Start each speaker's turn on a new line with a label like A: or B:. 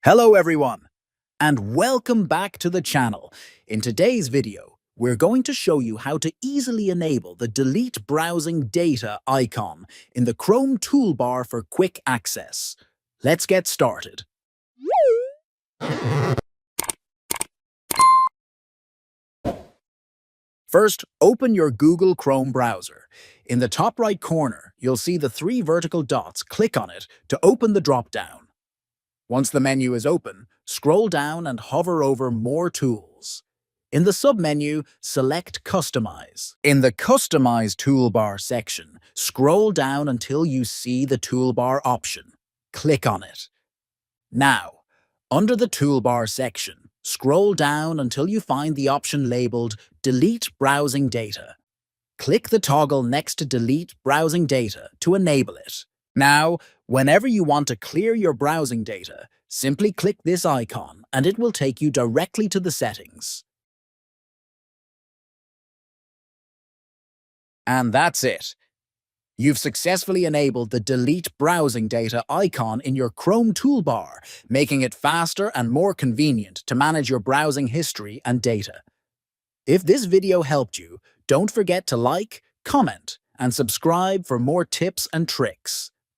A: Hello everyone, and welcome back to the channel. In today's video, we're going to show you how to easily enable the Delete Browsing Data icon in the Chrome toolbar for quick access. Let's get started. First, open your Google Chrome browser. In the top right corner, you'll see the three vertical dots. Click on it to open the drop-down. Once the menu is open, scroll down and hover over More Tools. In the submenu, select Customize. In the Customize toolbar section, scroll down until you see the toolbar option. Click on it. Now, under the toolbar section, scroll down until you find the option labeled Delete Browsing Data. Click the toggle next to Delete Browsing Data to enable it. Now, whenever you want to clear your browsing data, simply click this icon and it will take you directly to the settings. And that's it. You've successfully enabled the Delete Browsing Data icon in your Chrome toolbar, making it faster and more convenient to manage your browsing history and data. If this video helped you, don't forget to like, comment, and subscribe for more tips and tricks.